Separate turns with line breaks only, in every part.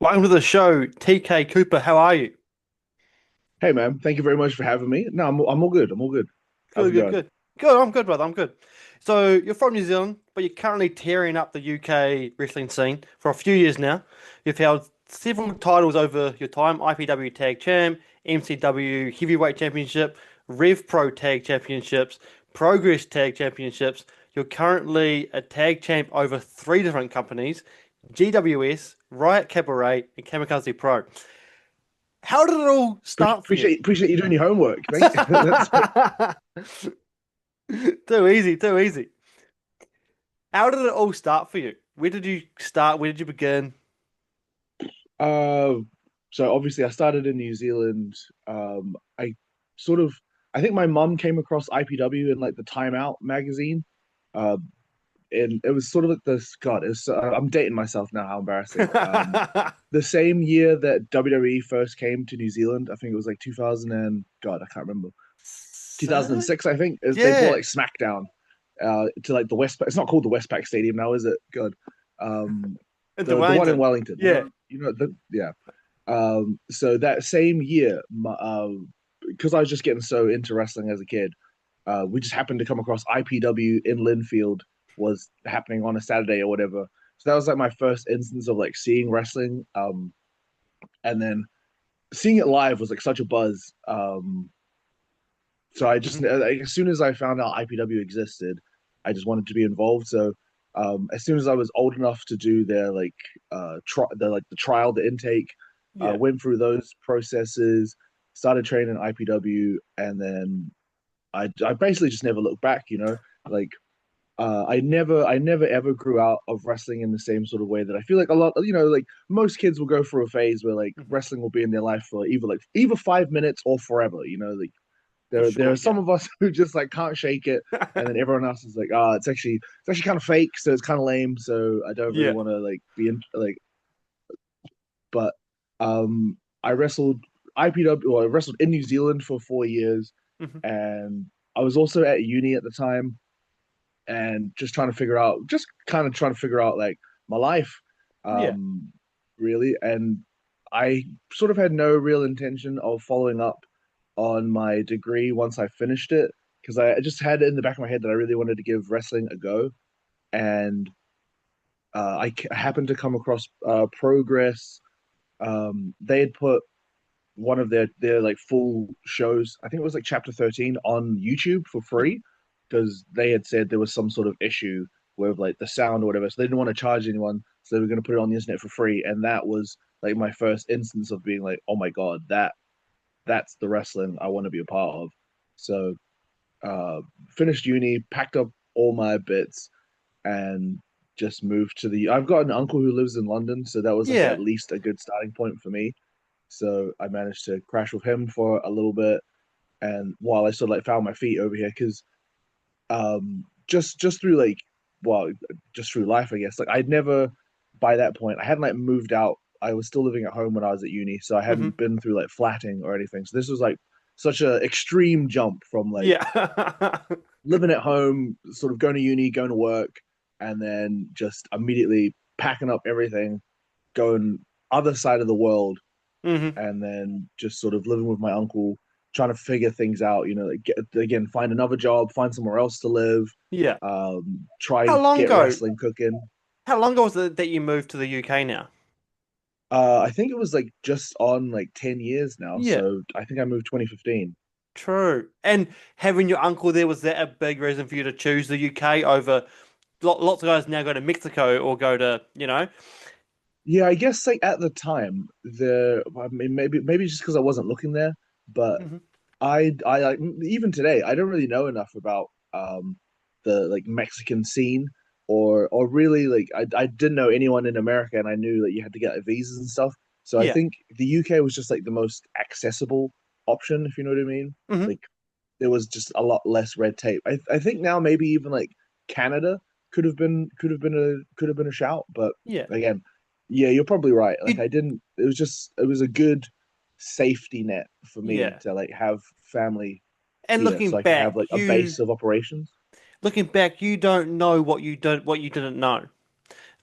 Welcome to the show, TK Cooper. How are you?
Hey man, thank you very much for having me. No, I'm all good. I'm all good. How's
Good,
it
good,
going?
good. Good, I'm good, brother. I'm good. So you're from New Zealand, but you're currently tearing up the UK wrestling scene for a few years now. You've held several titles over your time: IPW Tag Champ, MCW Heavyweight Championship, RevPro Tag Championships, Progress Tag Championships. You're currently a tag champ over three different companies: GWS, Riot Cabaret, and Kamikaze Pro. How did it all start for you?
Appreciate you doing your homework, mate. That's
Too easy, too easy. How did it all start for you? Where did you start? Where did you begin?
uh so obviously I started in New Zealand. I sort of I think my mum came across IPW in like the Time Out magazine. Uh and it was sort of like this God, it's I'm dating myself now, how embarrassing. The same year that WWE first came to New Zealand, I think it was like 2000 and God, I can't remember.
So,
2006, I think, is they brought
yeah,
like SmackDown to like the West. It's not called the Westpac Stadium now, is it? Good. Um,
into
the one in
Wellington.
Wellington.
Yeah.
Yeah. So that same year, because I was just getting so into wrestling as a kid, we just happened to come across IPW in Linfield was happening on a Saturday or whatever. So that was like my first instance of like seeing wrestling. And then seeing it live was like such a buzz. So I just
Mhm.
like, as soon as I found out IPW existed, I just wanted to be involved. So as soon as I was old enough to do their the trial, the intake,
Yeah.
went through those processes, started training IPW, and then I basically just never looked back. Like I never ever grew out of wrestling in the same sort of way that I feel like a lot. Like most kids will go through a phase where like
Mhm.
wrestling will be in their life for either 5 minutes or forever. Like
For
there
sure,
are some
yeah.
of us who just like can't shake it, and then everyone else is like, it's actually kind of fake, so it's kind of lame. So I don't really
Yeah.
want to like be in like. But I wrestled IPW. Well, I wrestled in New Zealand for 4 years,
Mhm.
and I was also at uni at the time, and just kind of trying to figure out like my life,
Yeah.
um, really. And I sort of had no real intention of following up on my degree once I finished it because I just had it in the back of my head that I really wanted to give wrestling a go. And I happened to come across Progress. They had put one of their like full shows, I think it was like chapter 13 on YouTube for
Mhm.
free because they had said there was some sort of issue with like the sound or whatever. So they didn't want to charge anyone. So they were going to put it on the internet for free. And that was like my first instance of being like, oh my God, that's the wrestling I want to be a part of. So uh finished uni, packed up all my bits and just moved to the I've got an uncle who lives in London, so that was like at
Yeah.
least a good starting point for me. So I managed to crash with him for a little bit, and while I sort of like found my feet over here, because just through like well, just through life, I guess. Like I'd never by that point, I hadn't like moved out. I was still living at home when I was at uni, so I
Mhm.
hadn't been through like flatting or anything. So this was like such a extreme jump from like
Yeah.
living at home, sort of going to uni, going to work, and then just immediately packing up everything, going other side of the world,
Mhm.
and then just sort of living with my uncle, trying to figure things out. Like again, find another job, find somewhere else to live,
Yeah.
try
How long
get
ago?
wrestling cooking.
How long ago was it that you moved to the UK now?
I think it was like just on like 10 years now.
Yeah.
So I think I moved 2015.
True. And having your uncle there, was that a big reason for you to choose the UK over lots of guys now go to Mexico or go to,
Yeah, I guess like at the time, I mean, maybe just because I wasn't looking there, but
Mhm.
I like even today, I don't really know enough about the like Mexican scene or really like I didn't know anyone in America, and I knew that you had to get like, visas and stuff. So I
Yeah.
think the UK was just like the most accessible option, if you know what I mean.
Hmm.
Like there was just a lot less red tape. I think now maybe even like Canada could have been a shout, but
Yeah.
again, yeah, you're probably right. Like
You,
I didn't. It was a good safety net for me
yeah.
to like have family
And
here,
looking
so I could have
back,
like a base of operations.
you don't know what you didn't know.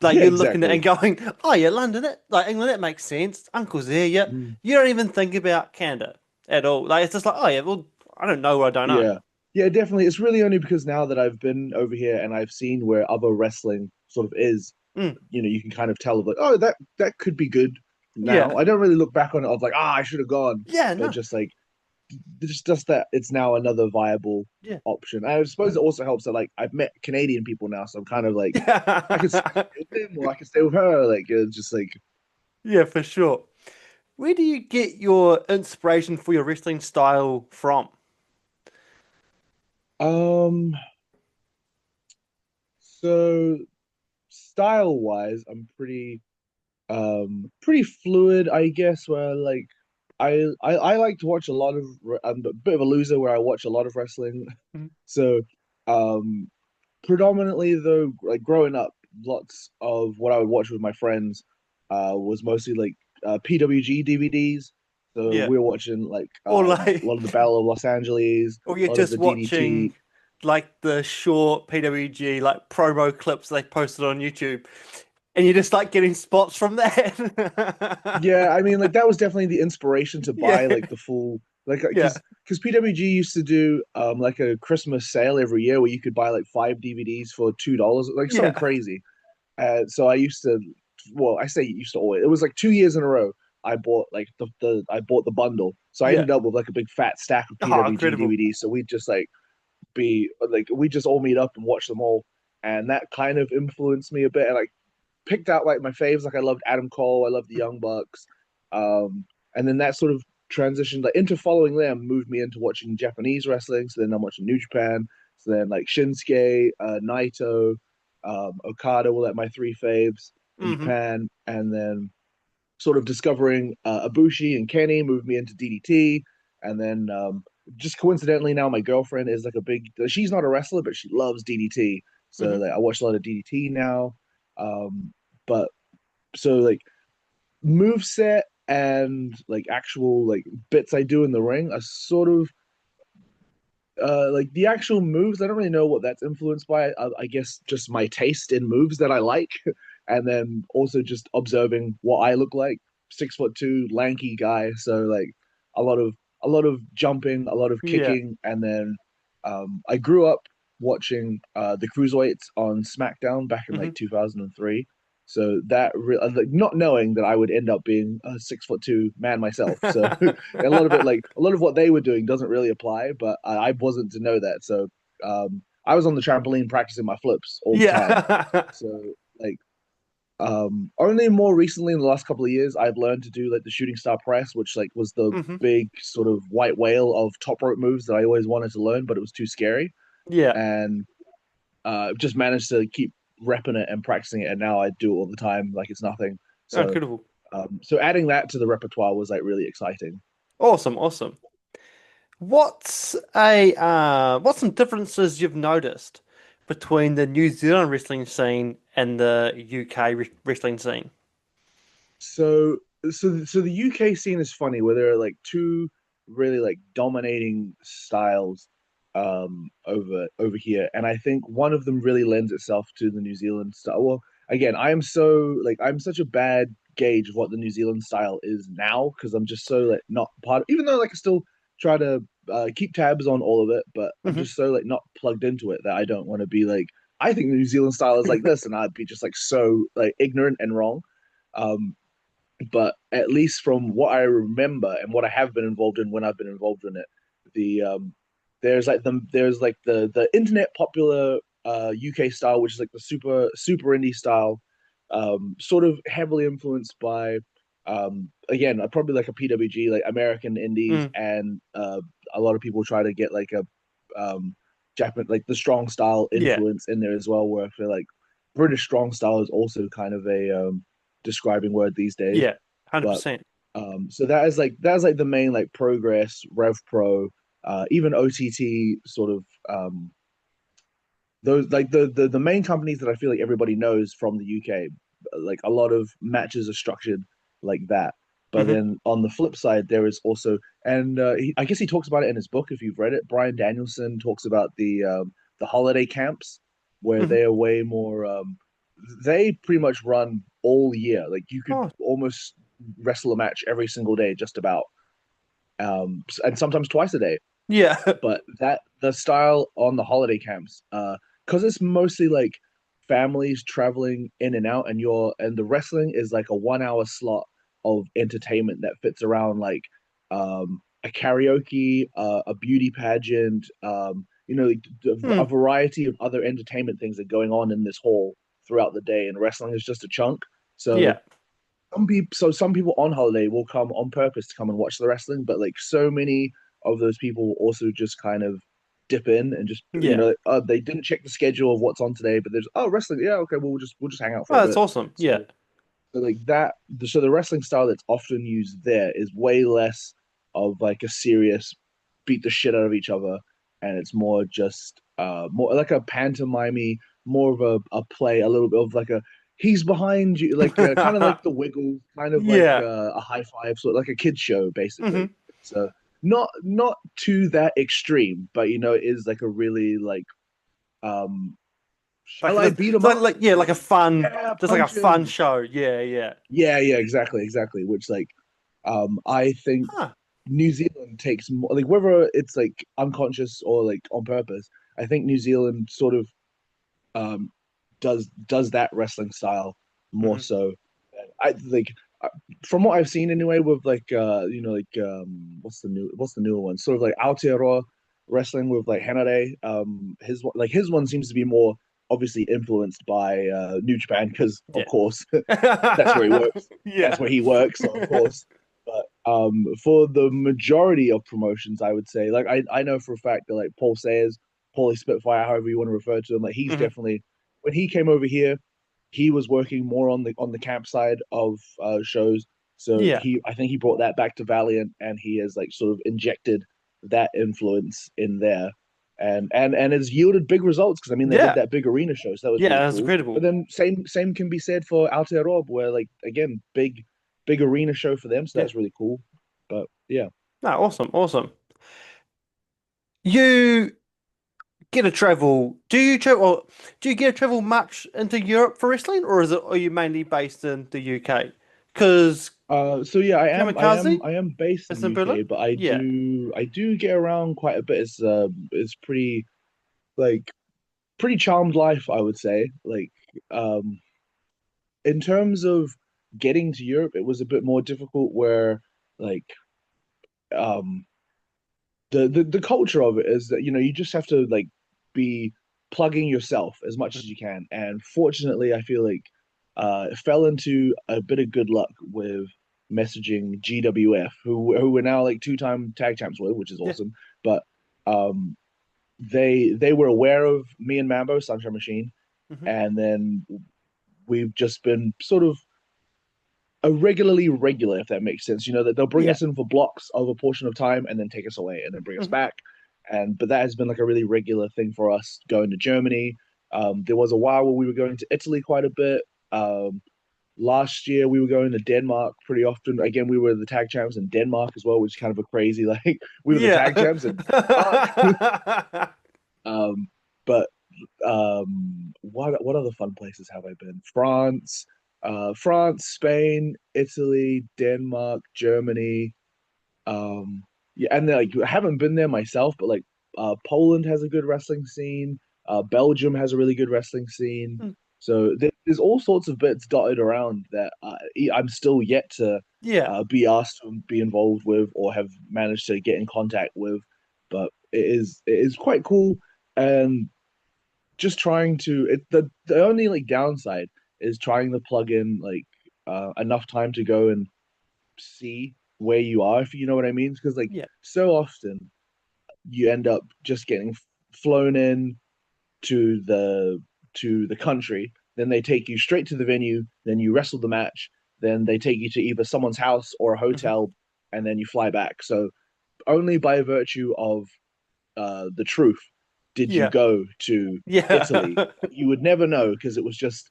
Like
Yeah,
you're looking at it and
exactly.
going, oh yeah, London, it like England, that makes sense. Uncle's there, yep.
Mm.
You don't even think about Canada at all. Like it's just like, oh yeah, well, I don't know what I don't know.
Yeah. Yeah, definitely. It's really only because now that I've been over here and I've seen where other wrestling sort of is,
Mm,
you can kind of tell of like, oh, that could be good
yeah,
now. I don't really look back on it of like, I should have gone,
yeah,
but
no,
just like just that it's now another viable
yeah.
option. I suppose it also helps that like I've met Canadian people now, so I'm kind of like I can stay with him or I can stay with her. Like it's just like
Yeah, for sure. Where do you get your inspiration for your wrestling style from?
um so style wise, I'm pretty fluid, I guess, where like I like to watch a lot of I'm a bit of a loser where I watch a lot of wrestling.
Mhm.
So um predominantly though, like growing up, lots of what I would watch with my friends was mostly like PWG DVDs. So
Yeah.
we were watching like
Or
a lot
like,
of the Battle of Los Angeles,
or you're
a lot of
just
the DDT.
watching like the short PWG like promo clips they posted on YouTube, and you're just like getting spots from
Yeah,
that.
I mean, like that was definitely the inspiration to buy
Yeah,
like the full like
yeah,
because PWG used to do like a Christmas sale every year where you could buy like 5 DVDs for $2, like something
yeah.
crazy. So I used to, well, I say used to always. It was like 2 years in a row. I bought like I bought the bundle, so I
Yeah.
ended up with like a big fat stack of
Oh,
PWG
incredible.
DVDs. So we'd just like be like we just all meet up and watch them all, and that kind of influenced me a bit. And like picked out like my faves. Like I loved Adam Cole, I loved the Young Bucks, and then that sort of transitioned like into following them, moved me into watching Japanese wrestling. So then I'm watching New Japan. So then like Shinsuke, Naito, Okada were like my three faves in
Hmm.
Japan, and then sort of discovering Ibushi and Kenny moved me into DDT, and then just coincidentally now my girlfriend is like a big. She's not a wrestler, but she loves DDT. So
Hmm.
like I watch a lot of DDT now, but so like move set and like actual like bits I do in the ring are sort of like the actual moves. I don't really know what that's influenced by. I guess just my taste in moves that I like, and then also just observing what I look like. 6'2", lanky guy. So like a lot of a lot of jumping, a lot of
Yeah.
kicking, and then I grew up watching the cruiserweights on SmackDown back in
Hmm.
like 2003. So like not knowing that I would end up being a 6'2" man myself. So a lot of it, like a lot of what they were doing, doesn't really apply. But I wasn't to know that, so I was on the trampoline practicing my flips all the time.
Yeah.
So like only more recently in the last couple of years, I've learned to do like the shooting star press, which like was the
Hmm.
big sort of white whale of top rope moves that I always wanted to learn, but it was too scary,
Yeah.
and just managed to keep repping it and practicing it, and now I do it all the time like it's nothing.
Oh,
So
incredible.
so adding that to the repertoire was like really exciting.
Awesome. Awesome. What's some differences you've noticed between the New Zealand wrestling scene and the UK wrestling scene?
So the UK scene is funny where there are like two really like dominating styles over here, and I think one of them really lends itself to the New Zealand style. Well, again, I'm such a bad gauge of what the New Zealand style is now because I'm just so like not part of, even though like I still try to keep tabs on all of it, but I'm
Hmm.
just so like not plugged into it that I don't want to be like I think the New Zealand style is like this, and I'd be just like so like ignorant and wrong. Um, but at least from what I remember and what I have been involved in when I've been involved in it, the there's like the internet popular UK style, which is like the super indie style, sort of heavily influenced by again probably like a PWG like American indies,
Mm,
and a lot of people try to get like a Japan like the strong style
yeah.
influence in there as well, where I feel like British strong style is also kind of a describing word these days.
Yeah.
But
100%.
so that is like the main like Progress, RevPro, even OTT sort of those like the main companies that I feel like everybody knows from the UK. Like a lot of matches are structured like that. But
Hmm.
then on the flip side, there is also, and I guess he talks about it in his book if you've read it. Brian Danielson talks about the holiday camps where
Hmm.
they are way more. they pretty much run all year. Like you could
Oh,
almost wrestle a match every single day, just about, and sometimes twice a day.
yeah.
But that the style on the holiday camps, because it's mostly like families traveling in and out, and the wrestling is like a 1 hour slot of entertainment that fits around like a karaoke, a beauty pageant, like a
Hmm.
variety of other entertainment things that are going on in this hall throughout the day, and wrestling is just a chunk. So
Yeah.
some people on holiday will come on purpose to come and watch the wrestling, but like so many of those people also just kind of dip in and just
Yeah.
they didn't check the schedule of what's on today, but there's wrestling, yeah, okay, well we'll just hang out for
Oh,
a
that's
bit.
awesome.
So,
Yeah.
so like that, so the wrestling style that's often used there is way less of like a serious beat the shit out of each other, and it's more just more like a pantomime, more of a play, a little bit of like a he's behind you, like kind of like the wiggle, kind of like
Yeah.
a high five, sort of like a kid show, basically.
Hmm.
So not to that extreme, but it is like a really like um,
Like
shall I
the
beat him
so
up?
like yeah, like a fun,
Yeah,
just like a
punch
fun
him.
show. Yeah, yeah.
Yeah, exactly. Which like I think
Huh.
New Zealand takes more, like whether it's like unconscious or like on purpose. I think New Zealand sort of um does that wrestling style more
Hmm.
so. I like uh, from what I've seen anyway with like what's the newer one? Sort of like Aotearoa wrestling with like Hanare. His one seems to be more obviously influenced by New Japan because of
Yeah.
course that's where he works. That's
Yeah.
where he works, so of course. But for the majority of promotions, I would say, like I know for a fact that like Paul Sayers, Paulie Spitfire, however you want to refer to him, like he's
Hmm.
definitely when he came over here, he was working more on the camp side of shows. So
Yeah.
I think he brought that back to Valiant, and he has like sort of injected that influence in there, and has yielded big results because I mean they did
Yeah.
that big arena show, so that was
Yeah,
really
that's
cool. But
incredible.
then same can be said for Aotearoa, where like again big arena show for them, so
Yeah.
that's really cool. But yeah,
No, awesome, awesome. You get to travel. Do you travel? Or do you get to travel much into Europe for wrestling, or are you mainly based in the UK? Because
so yeah,
Kamikaze
I am based in
is in
UK,
Berlin.
but I
Yeah.
do get around quite a bit. It's pretty like pretty charmed life, I would say. Like um in terms of getting to Europe, it was a bit more difficult where like um the culture of it is that you just have to like be plugging yourself as much as you can. And fortunately, I feel like fell into a bit of good luck with messaging GWF, who were now like two-time tag champs with, which is
Yeah.
awesome. But um they were aware of me and Mambo Sunshine Machine,
Hmm.
and then we've just been sort of a regularly regular, if that makes sense. That they'll bring
Yeah.
us in for blocks of a portion of time and then take us away and then bring us
Hmm.
back. But that has been like a really regular thing for us going to Germany. There was a while where we were going to Italy quite a bit. Last year we were going to Denmark pretty often. Again, we were the tag champs in Denmark as well, which is kind of a crazy like we were the
Yeah.
tag champs in Denmark. um, but what other fun places have I been? France, Spain, Italy, Denmark, Germany. Yeah, and like I haven't been there myself, but like Poland has a good wrestling scene. Belgium has a really good wrestling scene. So there's all sorts of bits dotted around that I'm still yet to
Yeah.
be asked to be involved with or have managed to get in contact with. But it is quite cool. And just trying to the only like downside is trying to plug in like enough time to go and see where you are, if you know what I mean, because like
Yeah.
so often you end up just getting flown in to the country, then they take you straight to the venue, then you wrestle the match, then they take you to either someone's house or a
Hmm.
hotel, and then you fly back. So only by virtue of the truth did you
Yeah.
go to
Yeah.
Italy. You would never know because it was just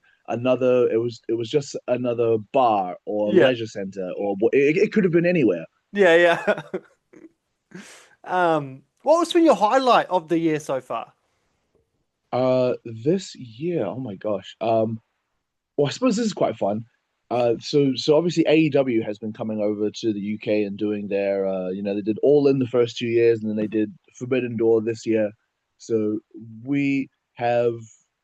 another bar or
Yeah.
leisure center or it could have been anywhere.
Yeah. Yeah. What was been your highlight of the year so far?
This year, oh my gosh. Well, I suppose this is quite fun. So obviously AEW has been coming over to the UK and doing their, they did All In the first 2 years, and then they did Forbidden Door this year. So we have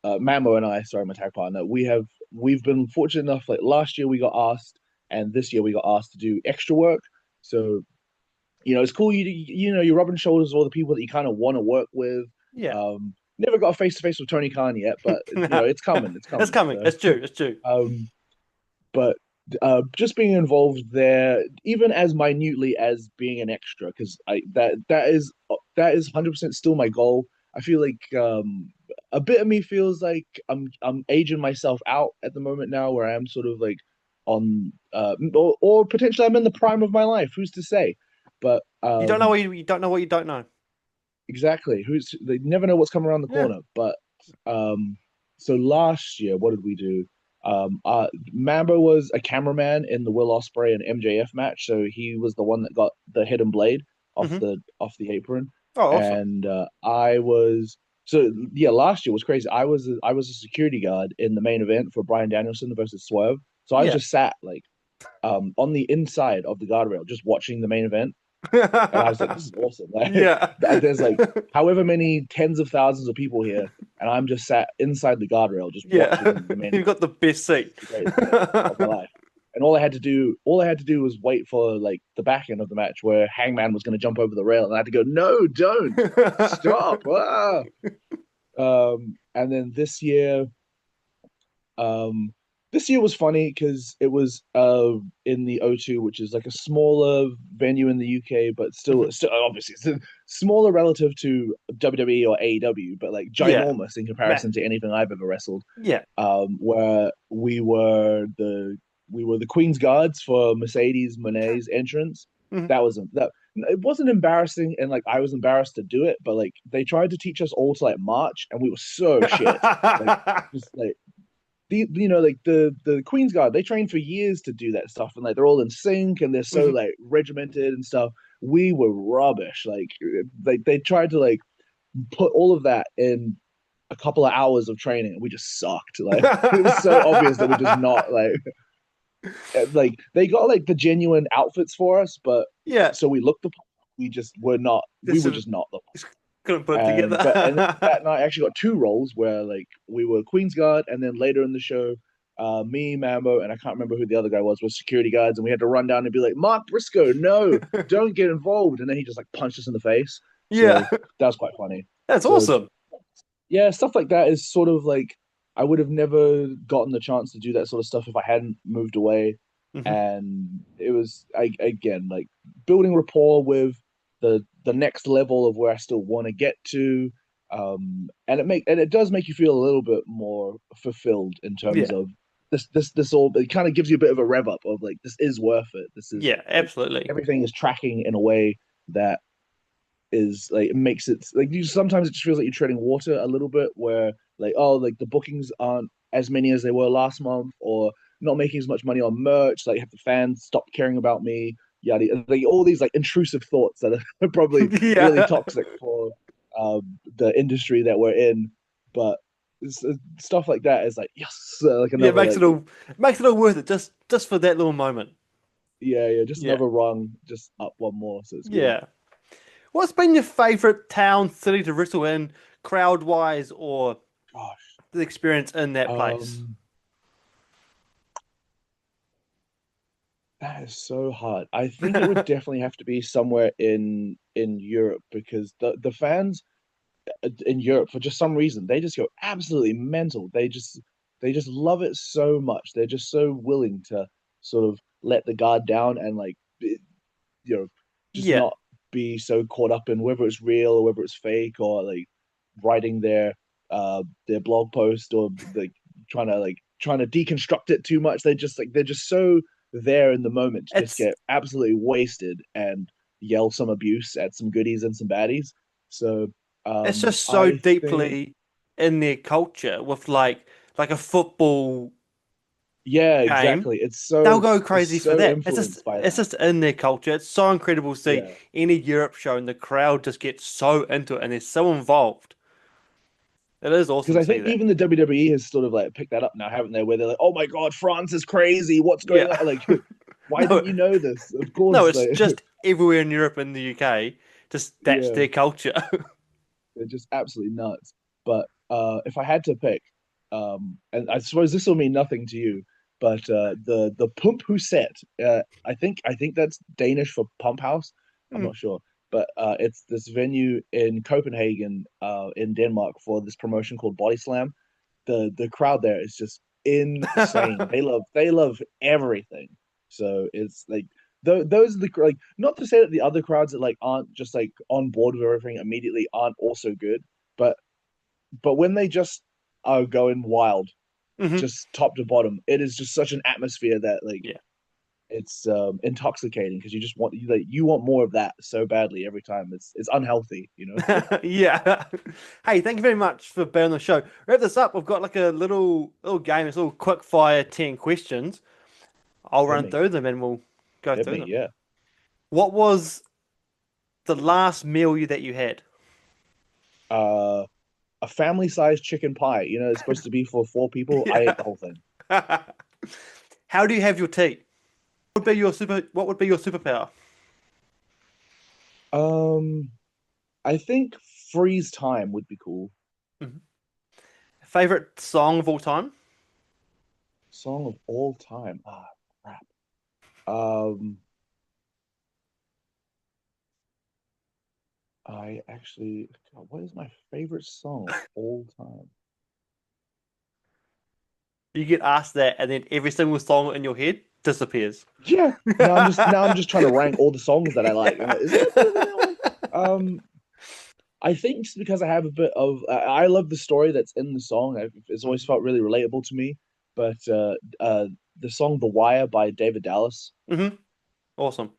Mamo and I, sorry, my tag partner, we've been fortunate enough. Like last year we got asked, and this year we got asked to do extra work. So it's cool. You're rubbing shoulders with all the people that you kind of want to work with.
Yeah.
Never got a face to face with Tony Khan yet, but it's coming. It's
It's
coming.
coming.
So,
It's due. It's due.
um, but just being involved there, even as minutely as being an extra, because I that is 100% still my goal. I feel like a bit of me feels like I'm aging myself out at the moment now, where I am sort of like on or potentially I'm in the prime of my life. Who's to say? But
You don't know what you don't know what you don't know.
exactly, they never know what's coming around the
Yeah.
corner. But um, so last year, what did we do? Mambo was a cameraman in the Will Ospreay and MJF match, so he was the one that got the hidden blade
Hmm.
off the apron,
Oh, awesome.
and I was so yeah. Last year was crazy. I was a security guard in the main event for Bryan Danielson versus Swerve. So I
Yeah.
just sat like on the inside of the guardrail, just watching the main event, and I was like, this is awesome. Like,
Yeah.
there's like however many tens of thousands of people here, and I'm just sat inside the guardrail, just
Yeah.
watching the main
You've
event.
got the best seat.
It's the greatest thing of my life. And all I had to do was wait for like the back end of the match where Hangman was going to jump over the rail, and I had to go, no, don't stop. Ah! And then um, this year was funny because it was in the O2, which is like a smaller venue in the UK, but still,
Mhm.
still obviously it's smaller relative to WWE or AEW, but like
Yeah.
ginormous in
Matt.
comparison to anything I've ever wrestled.
Yeah.
Where we were the Queen's Guards for Mercedes Monet's entrance.
Mhm.
That wasn't that. It wasn't embarrassing, and like I was embarrassed to do it, but like they tried to teach us all to like march, and we were so shit. Like just like like the Queen's Guard, they train for years to do that stuff, and like they're all in sync and they're so
Mhm.
like regimented and stuff. We were rubbish. Like they tried to like put all of that in a couple of hours of training, and we just sucked. Like it was so obvious that we're just not like they got like the genuine outfits for us, but
Yeah.
so we looked the part, we just were not. We
This
were
is
just not the.
it's couldn't put
And
together.
that night I actually got two roles where like we were Queen's Guard, and then later in the show, me, Mambo, and I can't remember who the other guy was security guards, and we had to run down and be like, Mark Briscoe, no, don't get involved, and then he just like punched us in the face.
Yeah.
So that was quite funny.
That's
So
awesome.
yeah, stuff like that is sort of like I would have never gotten the chance to do that sort of stuff if I hadn't moved away.
Hmm.
And it was again like building rapport with the next level of where I still want to get to. And it does make you feel a little bit more fulfilled in terms
Yeah.
of this all. It kind of gives you a bit of a rev up of like this is worth it. This is
Yeah,
like
absolutely.
everything is tracking in a way that is like it makes it like you sometimes it just feels like you're treading water a little bit where like oh like the bookings aren't as many as they were last month, or not making as much money on merch, like have the fans stop caring about me, yada, like all these like intrusive thoughts that are probably really
Yeah.
toxic for the industry that we're in. But stuff like that is like yes, like
Yeah,
another like
makes it all worth it just for that little moment.
yeah, just
Yeah.
another rung just up one more, so it's good.
Yeah. What's been your favorite town, city to wrestle in, crowd wise, or
Gosh.
the experience in that place?
um That is so hard. I think it would definitely have to be somewhere in Europe, because the fans in Europe, for just some reason, they just go absolutely mental. They just love it so much. They're just so willing to sort of let the guard down and like you know just
Yeah.
not be so caught up in whether it's real or whether it's fake, or like writing their blog post, or like trying to deconstruct it too much. They're just so there in the moment to just
It's
get absolutely wasted and yell some abuse at some goodies and some baddies. So
it's just so
I think
deeply in their culture with like a football
yeah,
game.
exactly.
They'll go
It's
crazy for
so
that. It's just
influenced by
it's
that.
just in their culture. It's so incredible to see
Yeah.
any Europe show and the crowd just gets so into it and they're so involved. It is
Because
awesome to
I
see
think
that.
even the WWE has sort of like picked that up now, haven't they? Where they're like, "Oh my God, France is crazy. What's going
Yeah.
on?" Like, why
No,
didn't you know this? Of
no,
course,
it's
like,
just everywhere in Europe and the UK. Just that's
yeah,
their culture.
they're just absolutely nuts. But if I had to pick, and I suppose this will mean nothing to you, but the Pump Huset, I think that's Danish for pump house. I'm
Hmm.
not sure, but it's this venue in Copenhagen, in Denmark for this promotion called Body Slam. The crowd there is just insane. They love everything. So it's like those are the like, not to say that the other crowds that like aren't just like on board with everything immediately aren't also good, but when they just are going wild,
Hmm.
just top to bottom, it is just such an atmosphere that like
Yeah.
it's intoxicating because you just want you want more of that so badly every time. It's unhealthy, you know.
Yeah. Hey, thank you very much for being on the show. Wrap this up. We've got like a little game. It's a little quick fire 10 questions. I'll
Hit
run
me,
through them and we'll go
hit
through
me,
them.
yeah.
What was the last meal that you had?
Uh, a family-sized chicken pie. You know, it's supposed to be for four people. I ate
Yeah.
the whole thing.
How do you have your tea? What would be your superpower?
Um, I think freeze time would be cool.
Mhm. Favorite song of all time?
Song of all time. Ah, crap. Um, I actually, God, what is my favorite song of all time?
You get asked that, and then every single song in your head disappears.
Yeah. Now I'm just trying to rank all the songs that I like. I'm like, is that better than that one? Um, I think just because I have a bit of, I love the story that's in the song. It's always felt really relatable to me. But the song "The Wire" by David Dallas.
Mm-hmm. Awesome.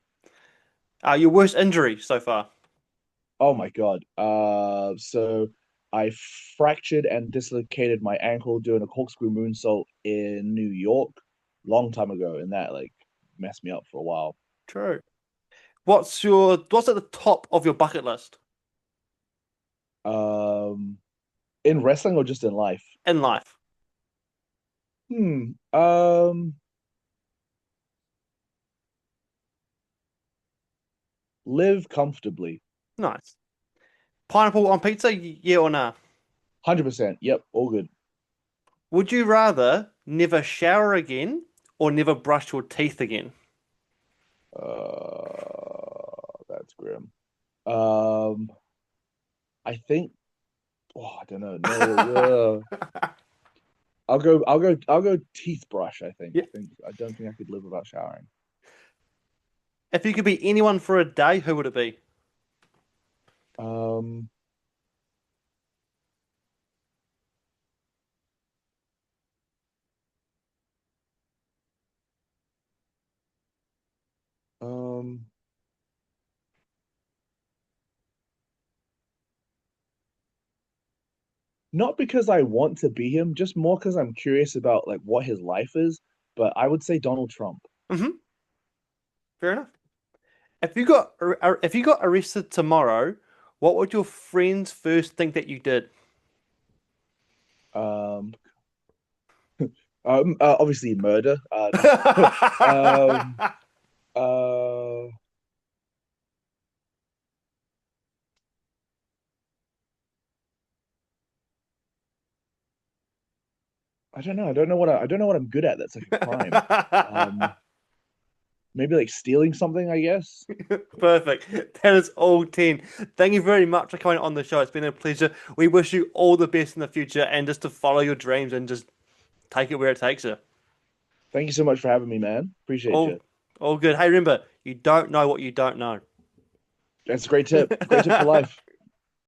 Your worst injury so far?
Oh my God. So I fractured and dislocated my ankle doing a corkscrew moonsault in New York long time ago, and that like messed me up for a while.
True. What's at the top of your bucket list
Um, in wrestling or just in life?
in life?
Hmm. Live comfortably.
Nice. Pineapple on pizza? Yeah or nah?
100%. Yep, all good.
Would you rather never shower again or never brush your teeth again?
That's grim. Um, I think. Oh, I don't know. No. I'll go teeth brush, I think.
Yeah.
I don't think I could live without showering.
If you could be anyone for a day, who would it be?
Um, um, not because I want to be him, just more because I'm curious about like what his life is. But I would say Donald Trump.
Hmm. Fair enough. If you got arrested tomorrow, what would your friends first think that you did?
Um, Obviously murder. No. um, uh, I don't know. I don't know what I'm good at. That's like a crime. Um, Maybe like stealing something, I guess.
Perfect. That is all 10. Thank you very much for coming on the show. It's been a pleasure. We wish you all the best in the future and just to follow your dreams and just take it where it takes you.
Thank you so much for having me, man. Appreciate
All,
you.
all good. Hey, remember, you don't know what you don't know.
That's a great tip. Great tip for life.